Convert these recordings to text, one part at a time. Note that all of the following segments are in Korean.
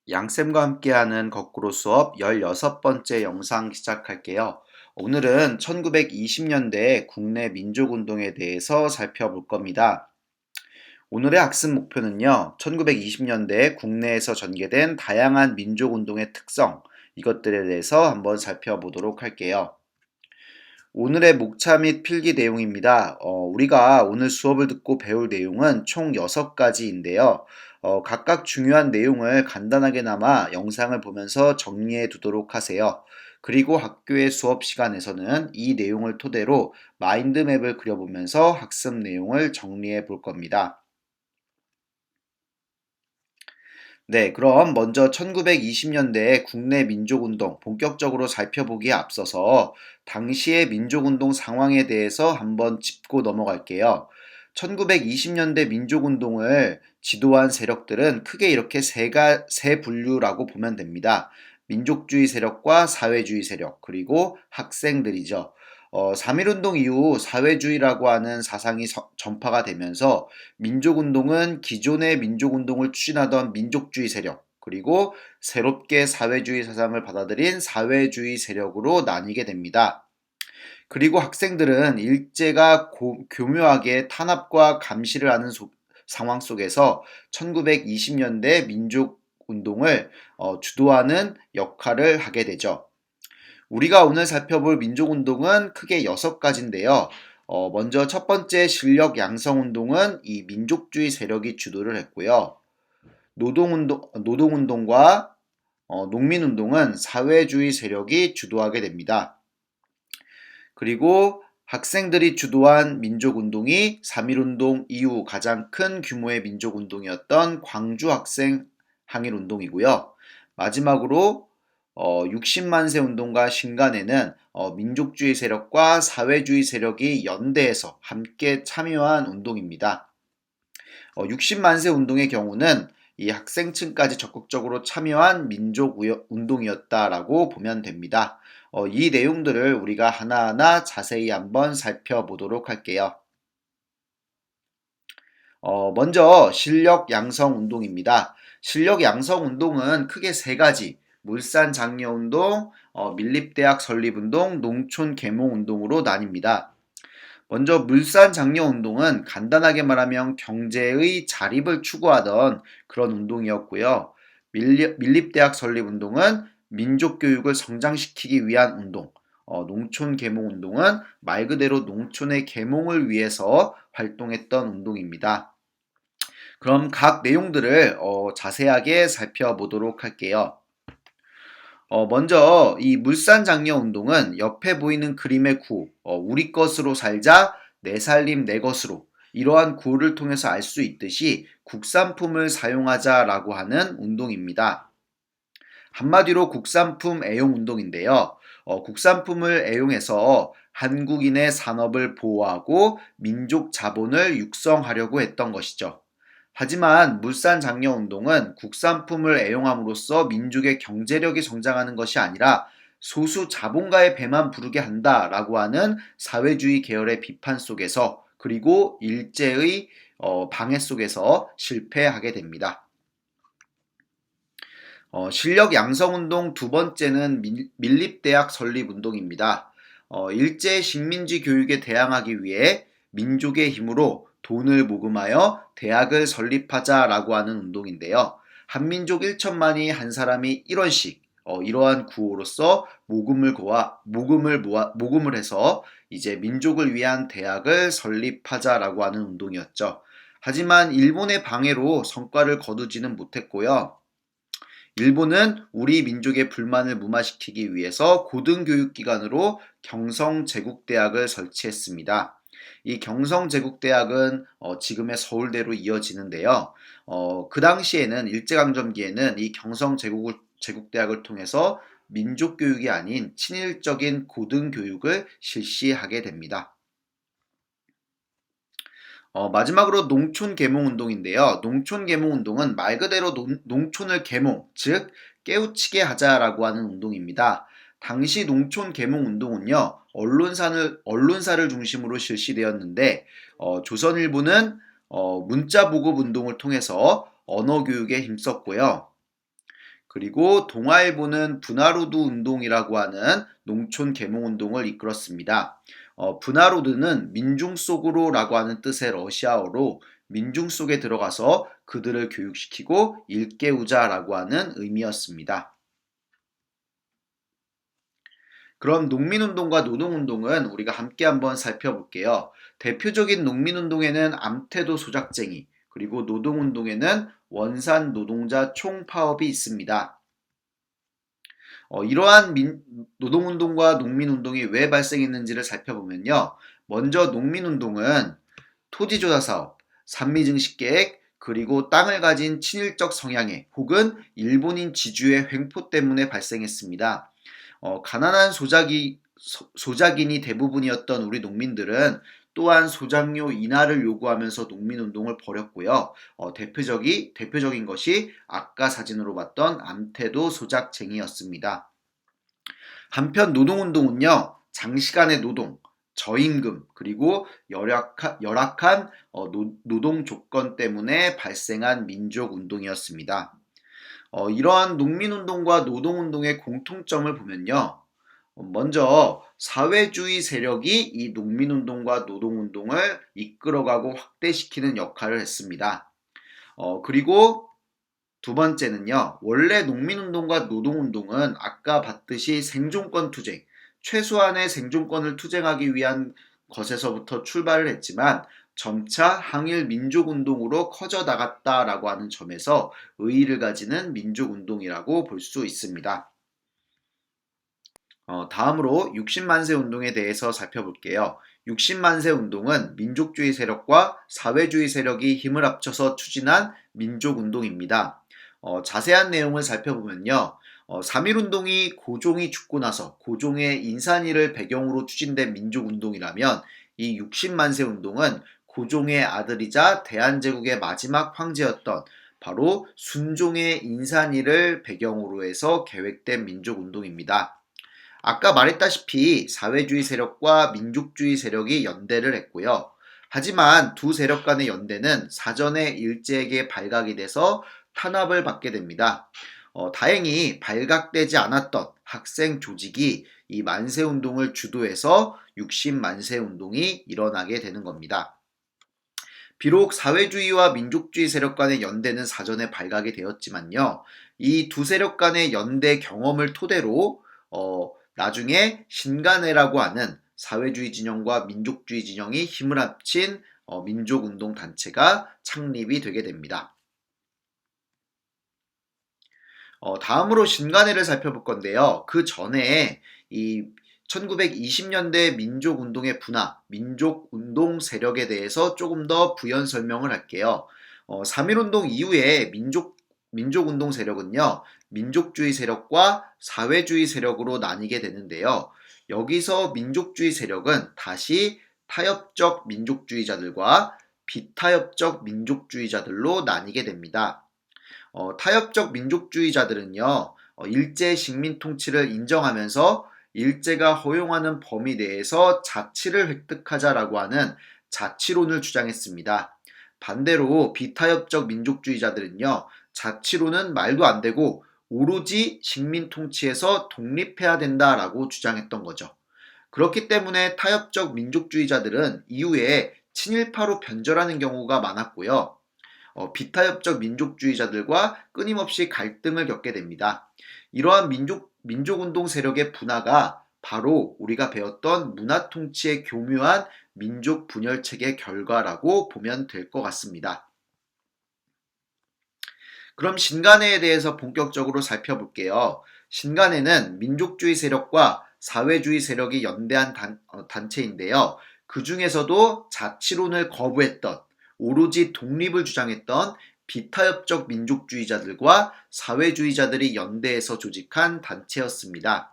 양쌤과 함께하는 거꾸로 수업 16번째 영상 시작할게요. 오늘은 1920년대 국내 민족운동에 대해서 살펴볼 겁니다. 오늘의 학습 목표는요, 1920년대 국내에서 전개된 다양한 민족운동의 특성, 이것들에 대해서 한번 살펴보도록 할게요. 오늘의 목차 및 필기 내용입니다. 우리가 오늘 수업을 듣고 배울 내용은 총 6가지인데요. 각각 중요한 내용을 간단하게나마 영상을 보면서 정리해 두도록 하세요. 그리고 학교의 수업 시간에서는 이 내용을 토대로 마인드맵을 그려보면서 학습 내용을 정리해 볼 겁니다. 네, 그럼 먼저 1920년대 국내 민족운동 본격적으로 살펴보기에 앞서서 당시의 민족운동 상황에 대해서 한번 짚고 넘어갈게요. 1920년대 민족운동을 지도한 세력들은 크게 이렇게 세 분류라고 보면 됩니다. 민족주의 세력과 사회주의 세력, 그리고 학생들이죠. 3.1운동 이후 사회주의라고 하는 사상이 전파가 되면서 민족운동은 기존의 민족운동을 추진하던 민족주의 세력, 그리고 새롭게 사회주의 사상을 받아들인 사회주의 세력으로 나뉘게 됩니다. 그리고 학생들은 일제가 교묘하게 탄압과 감시를 하는 상황 속에서 1920년대 민족운동을 주도하는 역할을 하게 되죠. 우리가 오늘 살펴볼 민족운동은 크게 6가지인데요. 먼저 첫 번째 실력 양성 운동은 이 민족주의 세력이 주도를 했고요. 노동운동과 농민운동은 사회주의 세력이 주도하게 됩니다. 그리고 학생들이 주도한 민족운동이 3.1운동 이후 가장 큰 규모의 민족운동이었던 광주 학생 항일운동이고요. 마지막으로 60만세 운동과 신간에는 민족주의 세력과 사회주의 세력이 연대해서 함께 참여한 운동입니다. 60만세 운동의 경우는 이 학생층까지 적극적으로 참여한 민족운동이었다라고 보면 됩니다. 이 내용들을 우리가 하나하나 자세히 한번 살펴보도록 할게요. 먼저 실력 양성 운동입니다. 실력 양성 운동은 크게 3가지, 물산 장려 운동, 밀립대학 설립 운동, 농촌 계몽 운동으로 나뉩니다. 먼저 물산 장려 운동은 간단하게 말하면 경제의 자립을 추구하던 그런 운동이었고요. 밀립대학 설립 운동은 민족교육을 성장시키기 위한 운동, 농촌 계몽 운동은 말 그대로 농촌의 계몽을 위해서 활동했던 운동입니다. 그럼 각 내용들을 자세하게 살펴보도록 할게요. 먼저 이 물산 장려 운동은 옆에 보이는 그림의 구호, 우리 것으로 살자, 내 살림 내 것으로, 이러한 구호를 통해서 알 수 있듯이 국산품을 사용하자라고 하는 운동입니다. 한마디로 국산품 애용 운동인데요. 국산품을 애용해서 한국인의 산업을 보호하고 민족 자본을 육성하려고 했던 것이죠. 하지만 물산 장려 운동은 국산품을 애용함으로써 민족의 경제력이 성장하는 것이 아니라 소수 자본가의 배만 부르게 한다라고 하는 사회주의 계열의 비판 속에서, 그리고 일제의 방해 속에서 실패하게 됩니다. 실력 양성 운동 두 번째는 밀립대학 설립 운동입니다. 일제 식민지 교육에 대항하기 위해 민족의 힘으로 돈을 모금하여 대학을 설립하자라고 하는 운동인데요. 한민족 1천만이 한 사람이 1원씩 이러한 구호로서 모금을 해서 이제 민족을 위한 대학을 설립하자라고 하는 운동이었죠. 하지만 일본의 방해로 성과를 거두지는 못했고요. 일본은 우리 민족의 불만을 무마시키기 위해서 고등교육기관으로 경성제국대학을 설치했습니다. 이 경성제국대학은 지금의 서울대로 이어지는데요. 그 당시에는 일제강점기에는 이 경성제국대학을 통해서 민족교육이 아닌 친일적인 고등교육을 실시하게 됩니다. 마지막으로 농촌 계몽 운동인데요. 농촌 계몽 운동은 말 그대로 농촌을 계몽, 즉 깨우치게 하자라고 하는 운동입니다. 당시 농촌 계몽 운동은요, 언론사를 중심으로 실시되었는데, 조선일보는 문자 보급 운동을 통해서 언어 교육에 힘썼고요. 그리고 동아일보는 분화로드 운동이라고 하는 농촌 계몽 운동을 이끌었습니다. 분화로드는 민중 속으로라고 하는 뜻의 러시아어로 민중 속에 들어가서 그들을 교육시키고 일깨우자라고 하는 의미였습니다. 그럼 농민운동과 노동운동은 우리가 함께 한번 살펴볼게요. 대표적인 농민운동에는 암태도 소작쟁이, 그리고 노동운동에는 원산 노동자 총파업이 있습니다. 이러한 노동운동과 농민운동이 왜 발생했는지를 살펴보면요. 먼저 농민운동은 토지조사 사업, 산미증식 계획, 그리고 땅을 가진 친일적 성향의 혹은 일본인 지주의 횡포 때문에 발생했습니다. 가난한 소작인이 대부분이었던 우리 농민들은 또한 소작료 인하를 요구하면서 농민운동을 벌였고요. 대표적인 것이 아까 사진으로 봤던 암태도 소작쟁이였습니다. 한편 노동운동은요, 장시간의 노동, 저임금, 그리고 열악한 노동 조건 때문에 발생한 민족운동이었습니다. 이러한 농민운동과 노동운동의 공통점을 보면요. 먼저 사회주의 세력이 이 농민운동과 노동운동을 이끌어가고 확대시키는 역할을 했습니다. 그리고 두 번째는요. 원래 농민운동과 노동운동은 아까 봤듯이 생존권 투쟁, 최소한의 생존권을 투쟁하기 위한 것에서부터 출발을 했지만 점차 항일 민족운동으로 커져 나갔다라고 하는 점에서 의의를 가지는 민족운동이라고 볼 수 있습니다. 다음으로 60만세 운동에 대해서 살펴볼게요. 60만세 운동은 민족주의 세력과 사회주의 세력이 힘을 합쳐서 추진한 민족운동입니다. 자세한 내용을 살펴보면요. 3.1운동이 고종이 죽고 나서 고종의 인산위를 배경으로 추진된 민족운동이라면 이 60만세 운동은 고종의 아들이자 대한제국의 마지막 황제였던 바로 순종의 인산위를 배경으로 해서 계획된 민족운동입니다. 아까 말했다시피 사회주의 세력과 민족주의 세력이 연대를 했고요. 하지만 두 세력 간의 연대는 사전에 일제에게 발각이 돼서 탄압을 받게 됩니다. 다행히 발각되지 않았던 학생 조직이 이 만세운동을 주도해서 60만세운동이 일어나게 되는 겁니다. 비록 사회주의와 민족주의 세력 간의 연대는 사전에 발각이 되었지만요. 이 두 세력 간의 연대 경험을 토대로 나중에 신간회라고 하는 사회주의 진영과 민족주의 진영이 힘을 합친 민족운동 단체가 창립이 되게 됩니다. 다음으로 신간회를 살펴볼 건데요. 그 전에 이 1920년대 민족운동의 분화, 민족운동 세력에 대해서 조금 더 부연 설명을 할게요. 3.1운동 이후에 민족운동 세력은요, 민족주의 세력과 사회주의 세력으로 나뉘게 되는데요. 여기서 민족주의 세력은 다시 타협적 민족주의자들과 비타협적 민족주의자들로 나뉘게 됩니다. 타협적 민족주의자들은요, 일제 식민 통치를 인정하면서 일제가 허용하는 범위 내에서 자치를 획득하자라고 하는 자치론을 주장했습니다. 반대로 비타협적 민족주의자들은요, 자치론은 말도 안 되고 오로지 식민 통치에서 독립해야 된다라고 주장했던 거죠. 그렇기 때문에 타협적 민족주의자들은 이후에 친일파로 변절하는 경우가 많았고요. 비타협적 민족주의자들과 끊임없이 갈등을 겪게 됩니다. 이러한 민족운동 세력의 분화가 바로 우리가 배웠던 문화통치의 교묘한 민족 분열책의 결과라고 보면 될 것 같습니다. 그럼 신간회에 대해서 본격적으로 살펴볼게요. 신간회는 민족주의 세력과 사회주의 세력이 연대한 단체인데요. 그 중에서도 자치론을 거부했던 오로지 독립을 주장했던 비타협적 민족주의자들과 사회주의자들이 연대해서 조직한 단체였습니다.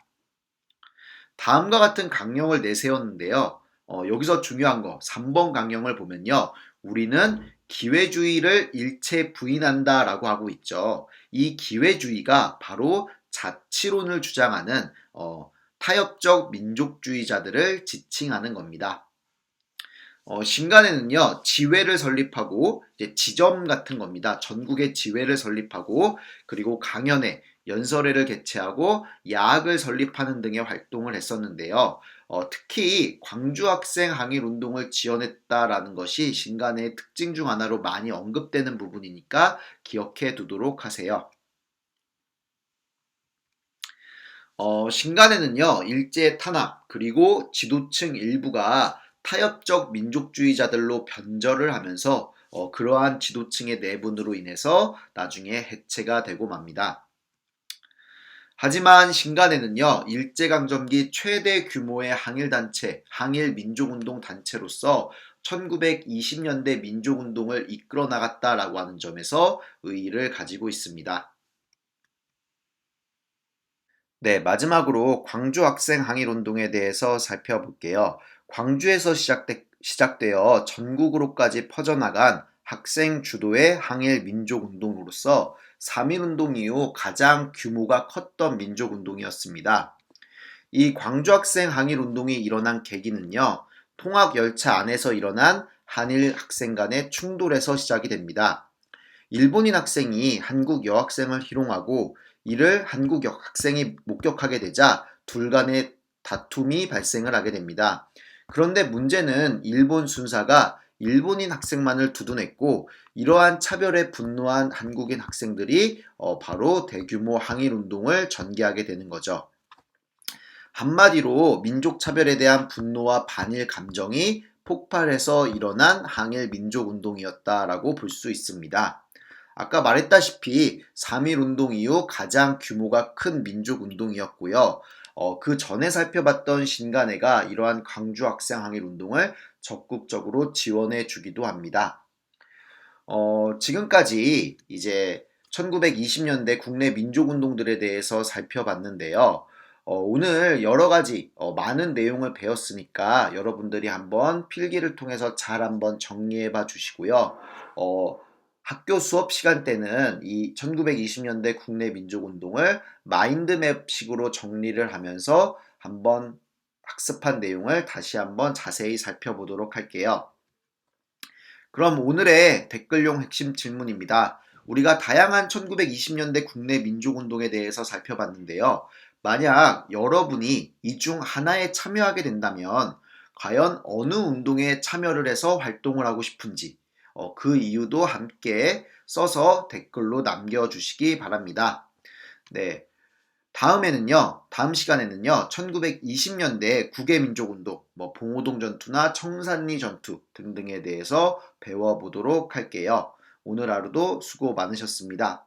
다음과 같은 강령을 내세웠는데요. 여기서 중요한 거 3번 강령을 보면요. 우리는 기회주의를 일체 부인한다 라고 하고 있죠. 이 기회주의가 바로 자치론을 주장하는 타협적 민족주의자들을 지칭하는 겁니다. 신간에는요, 지회를 설립하고, 이제 지점 같은 겁니다. 전국에 지회를 설립하고, 그리고 강연회, 연설회를 개최하고 야학을 설립하는 등의 활동을 했었는데요. 특히 광주 학생 항일 운동을 지원했다라는 것이 신간의 특징 중 하나로 많이 언급되는 부분이니까 기억해 두도록 하세요. 신간에는요, 일제 탄압, 그리고 지도층 일부가 타협적 민족주의자들로 변절을 하면서 그러한 지도층의 내분으로 인해서 나중에 해체가 되고 맙니다. 하지만 신간에는요, 일제강점기 최대 규모의 항일단체, 항일민족운동 단체로서 1920년대 민족운동을 이끌어 나갔다라고 하는 점에서 의의를 가지고 있습니다. 네, 마지막으로 광주 학생 항일 운동에 대해서 살펴볼게요. 광주에서 시작되어 전국으로까지 퍼져나간 학생 주도의 항일 민족 운동으로서 3.1 운동 이후 가장 규모가 컸던 민족 운동이었습니다. 이 광주 학생 항일 운동이 일어난 계기는요, 통학 열차 안에서 일어난 한일 학생 간의 충돌에서 시작이 됩니다. 일본인 학생이 한국 여학생을 희롱하고 이를 한국 학생이 목격하게 되자 둘 간의 다툼이 발생을 하게 됩니다. 그런데 문제는 일본 순사가 일본인 학생만을 두둔했고 이러한 차별에 분노한 한국인 학생들이 바로 대규모 항일 운동을 전개하게 되는 거죠. 한마디로 민족 차별에 대한 분노와 반일 감정이 폭발해서 일어난 항일 민족 운동이었다라고 볼 수 있습니다. 아까 말했다시피 3.1 운동 이후 가장 규모가 큰 민족 운동이었고요. 그 전에 살펴봤던 신간회가 이러한 광주 학생 항일 운동을 적극적으로 지원해 주기도 합니다. 지금까지 이제 1920년대 국내 민족운동들에 대해서 살펴봤는데요. 오늘 여러 가지 많은 내용을 배웠으니까 여러분들이 한번 필기를 통해서 잘 한번 정리해 봐 주시고요. 어, 학교 수업 시간 때는 이 1920년대 국내 민족운동을 마인드맵식으로 정리를 하면서 한번 학습한 내용을 다시 한번 자세히 살펴보도록 할게요. 그럼 오늘의 댓글용 핵심 질문입니다. 우리가 다양한 1920년대 국내 민족운동에 대해서 살펴봤는데요. 만약 여러분이 이 중 하나에 참여하게 된다면 과연 어느 운동에 참여를 해서 활동을 하고 싶은지 그 이유도 함께 써서 댓글로 남겨주시기 바랍니다. 네. 다음 시간에는요, 1920년대 국외민족운동, 봉오동 전투나 청산리 전투 등등에 대해서 배워보도록 할게요. 오늘 하루도 수고 많으셨습니다.